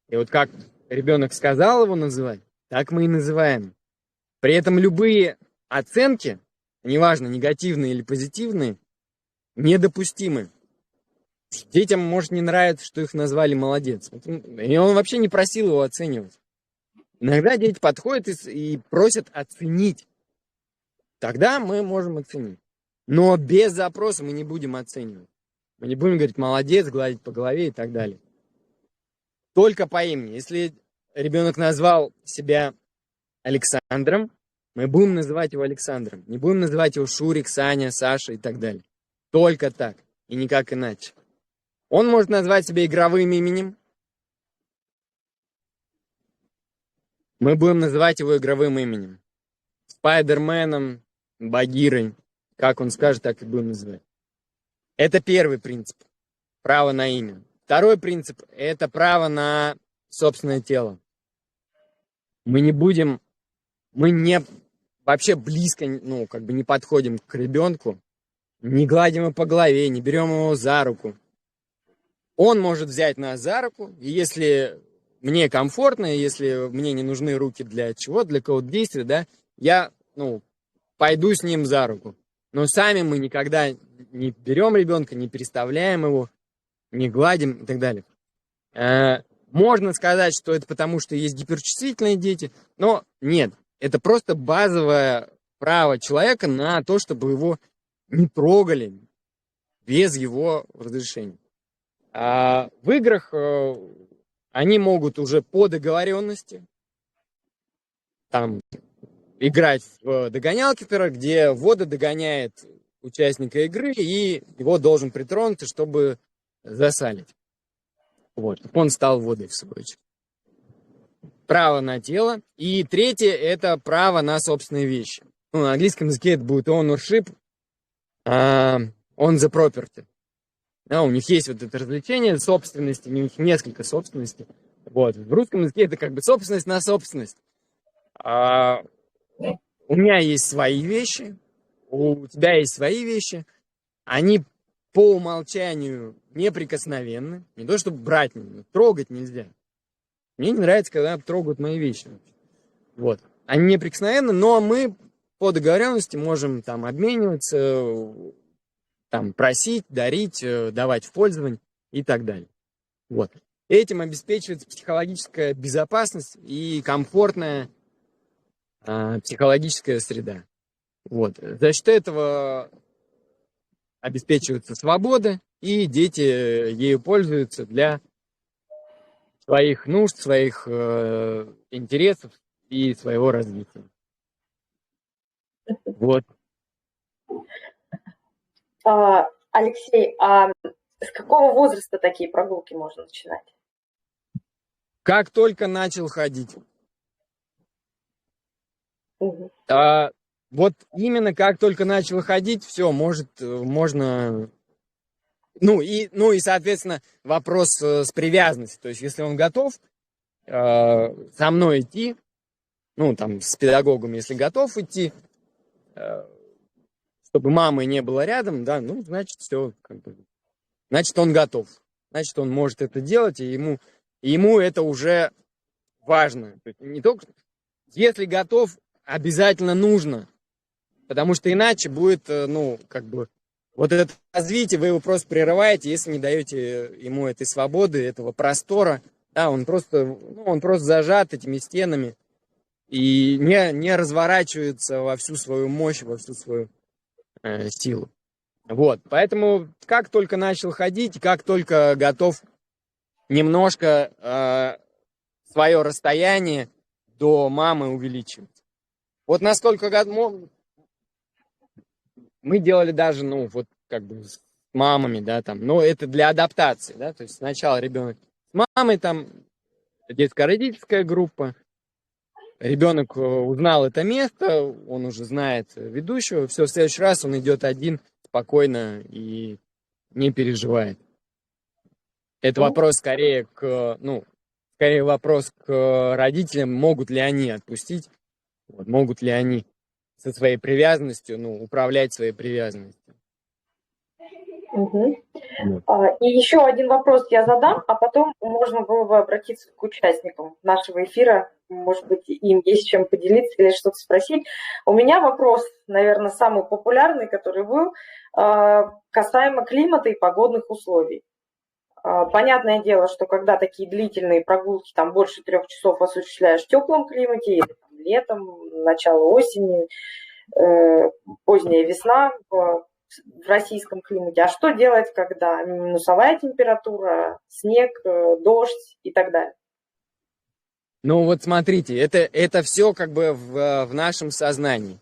И вот как ребенок сказал его называть, так мы и называем. При этом любые оценки, неважно, негативные или позитивные, недопустимы. Детям может не нравиться, что их назвали молодец. И он вообще не просил его оценивать. Иногда дети подходят и просят оценить. Тогда мы можем оценить. Но без запроса мы не будем оценивать. Мы не будем говорить молодец, гладить по голове и так далее. Только по имени. Если ребенок назвал себя Александром, мы будем называть его Александром. Не будем называть его Шурик, Саня, Саша и так далее. Только так. И никак иначе. Он может назвать себя игровым именем. Мы будем называть его игровым именем. Спайдерменом, Багирой. Как он скажет, так и будем называть. Это первый принцип. Право на имя. Второй принцип – это право на собственное тело. Мы не вообще близко, ну, как бы не подходим к ребенку, не гладим его по голове, не берем его за руку. Он может взять нас за руку, и если мне комфортно, если мне не нужны руки для чего, для какого-то действия, да, я, пойду с ним за руку. Но сами мы никогда не берем ребенка, не переставляем его, не гладим и так далее. Можно сказать, что это потому, что есть гиперчувствительные дети, но нет. Это просто базовое право человека на то, чтобы его не трогали без его разрешения. А в играх они могут уже по договоренности там играть в догонялки, где вода догоняет участника игры, и его должен притронуться, чтобы засалить. Вот, он стал водой, в свою очередь. Право на тело. И третье – это право на собственные вещи. На английском языке это будет ownership, on the property. Да, у них есть вот это развлечение собственности, у них несколько собственностей. Вот. В русском языке это как бы собственность на собственность. У меня есть свои вещи, у тебя есть свои вещи. Они по умолчанию неприкосновенны. Не то, чтобы брать, трогать нельзя. Мне не нравится, когда трогают мои вещи. Вот. Они неприкосновенны, но мы по договоренности можем там обмениваться, там просить, дарить, давать в пользование и так далее. Вот. Этим обеспечивается психологическая безопасность и комфортная психологическая среда. Вот. За счет этого обеспечивается свобода, и дети ею пользуются для своих нужд, своих интересов и своего развития. Вот. Алексей, а с какого возраста такие прогулки можно начинать? Как только начал ходить. Угу. Вот именно как только начал ходить, все, можно... и, соответственно, вопрос с привязанностью. То есть, если он готов со мной идти, с педагогом, если готов идти, чтобы мамы не было рядом, да, значит, все, значит, он готов. Значит, он может это делать, и ему это уже важно. То есть, не только... Если готов, обязательно нужно. Потому что иначе будет, вот это развитие, вы его просто прерываете, если не даете ему этой свободы, этого простора. Да, он просто зажат этими стенами и не разворачивается во всю свою мощь, во всю свою силу. Вот, поэтому как только начал ходить, как только готов немножко свое расстояние до мамы увеличивать. Вот насколько мы делали даже, с мамами, да, но это для адаптации, да, то есть сначала ребенок с мамой, там, детско-родительская группа, ребенок узнал это место, он уже знает ведущего, все, в следующий раз он идет один, спокойно и не переживает. Это вопрос скорее вопрос к родителям, могут ли они отпустить, могут ли они со своей привязанностью, управлять своей привязанностью. Угу. И еще один вопрос я задам, а потом можно было бы обратиться к участникам нашего эфира. Может быть, им есть чем поделиться или что-то спросить. У меня вопрос, наверное, самый популярный, который был, касаемо климата и погодных условий. Понятное дело, что когда такие длительные прогулки, там больше 3 часов осуществляешь в теплом климате, или летом, начало осени, поздняя весна в российском климате. А что делать, когда минусовая температура, снег, дождь и так далее? Смотрите, это все в нашем сознании.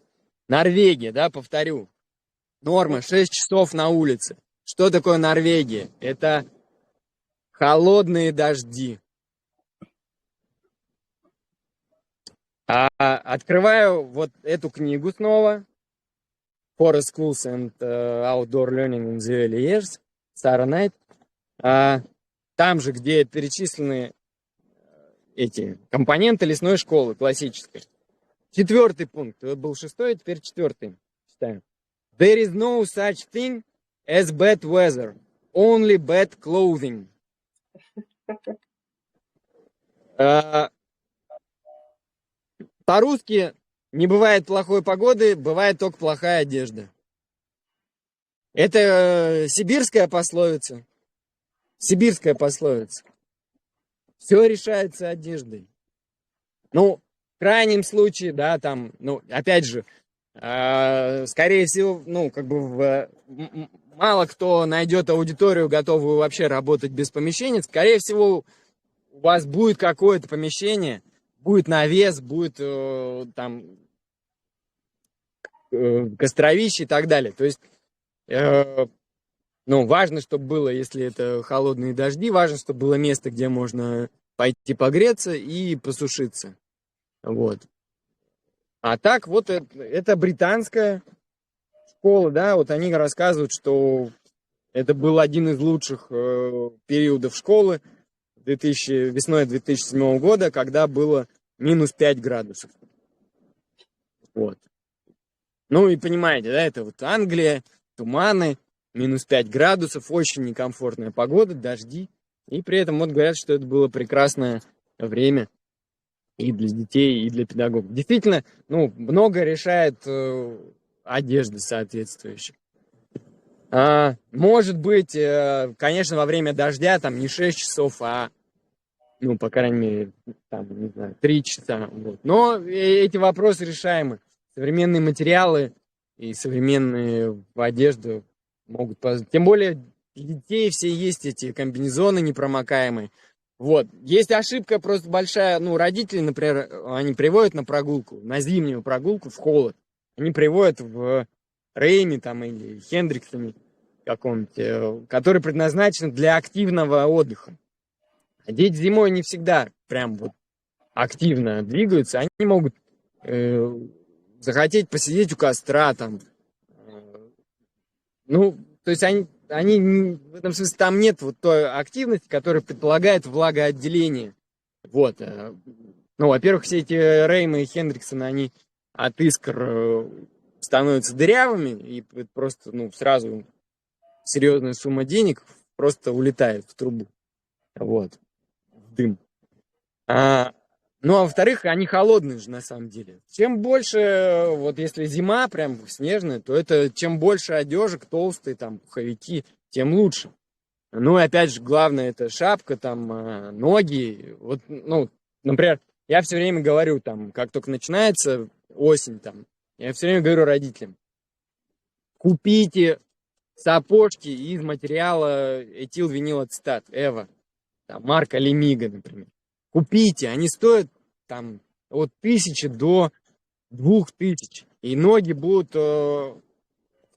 Норвегия, да, повторю. Норма 6 часов на улице. Что такое Норвегия? Это холодные дожди. Открываю вот эту книгу снова. Forest Schools and Outdoor Learning in the Early Years. Сара Найт. Там же, где перечислены эти компоненты лесной школы классической. 4-й пункт. Это был 6-й, теперь 4-й. Читаем. There is no such thing as bad weather. Only bad clothing. Э, По-русски не бывает плохой погоды, бывает только плохая одежда. Это сибирская пословица. Сибирская пословица. Все решается одеждой. Ну, в крайнем случае, да, там, ну, опять же, скорее всего, ну, как бы мало кто найдет аудиторию, готовую вообще работать без помещения. Скорее всего, у вас будет какое-то помещение, будет навес, будет там костровище и так далее. То есть, ну, важно, чтобы было, если это холодные дожди, важно, чтобы было место, где можно пойти погреться и посушиться. Вот. А так, вот это британская школа, да, вот они рассказывают, что это был один из лучших периодов школы весной 2007 года, когда было минус 5 градусов. Вот. Ну и понимаете, да, это вот Англия, туманы, минус 5 градусов, очень некомфортная погода, дожди. И при этом вот говорят, что это было прекрасное время и для детей, и для педагогов. Действительно, ну, много решает одежда соответствующая. Может быть, конечно, во время дождя там не 6 часов, а, ну, по крайней мере, там, не знаю, 3 часа. Вот. Но эти вопросы решаемы. Современные материалы и современные одежду могут позволить. Тем более, для детей все есть эти комбинезоны непромокаемые. Вот. Есть ошибка просто большая. Ну, родители, например, они приводят на прогулку, на зимнюю прогулку в холод. Они приводят в Рейме там или Хендриксами каком-нибудь, который предназначен для активного отдыха. А дети зимой не всегда прям вот активно двигаются. Они могут захотеть посидеть у костра там. Ну, то есть они в этом смысле там нет вот той активности, которая предполагает влагоотделение. Вот. Ну, во-первых, все эти Реймы и Хендриксоны, они от искр становятся дырявыми, и просто, ну, сразу серьезная сумма денег просто улетает в трубу. Вот. В дым. Ну, а во-вторых, они холодные же на самом деле. Чем больше, вот если зима прям снежная, то это чем больше одежек, толстые там пуховики, тем лучше. Ну, и опять же, главное, это шапка, там, ноги. Вот, ну, например, я все время говорю, там, как только начинается осень, там, я все время говорю родителям, купите сапожки из материала этилвинилацетат, Эва, там, марка Лемига, например. Купите, они стоят там от 1000 до 2000, и ноги будут в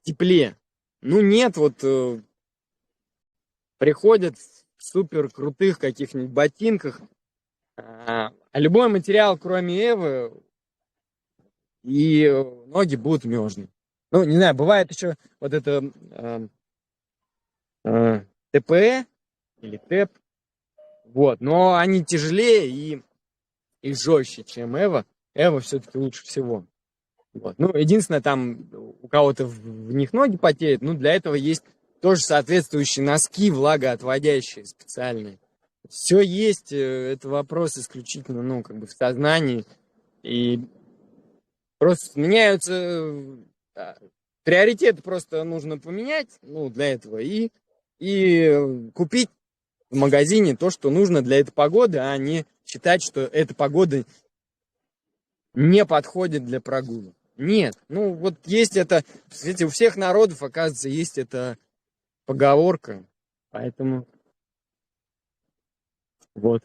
тепле. Ну нет, вот приходят в супер крутых каких-нибудь ботинках, а любой материал, кроме Эвы, и ноги будут мерзнуть. Ну, не знаю, бывает еще вот это ТПЭ или ТЭП, вот, но они тяжелее и жестче, чем Эва. Эва все-таки лучше всего. Вот. Ну, единственное, там у кого-то в них ноги потеют, ну, для этого есть тоже соответствующие носки влагоотводящие специальные. Все есть, это вопрос исключительно, ну, как бы в сознании. И просто меняются приоритеты, просто нужно поменять, ну, для этого, и купить в магазине то, что нужно для этой погоды, а не считать, что эта погода не подходит для прогулок. Нет, ну вот есть это, кстати, у всех народов, оказывается, есть эта поговорка, поэтому вот.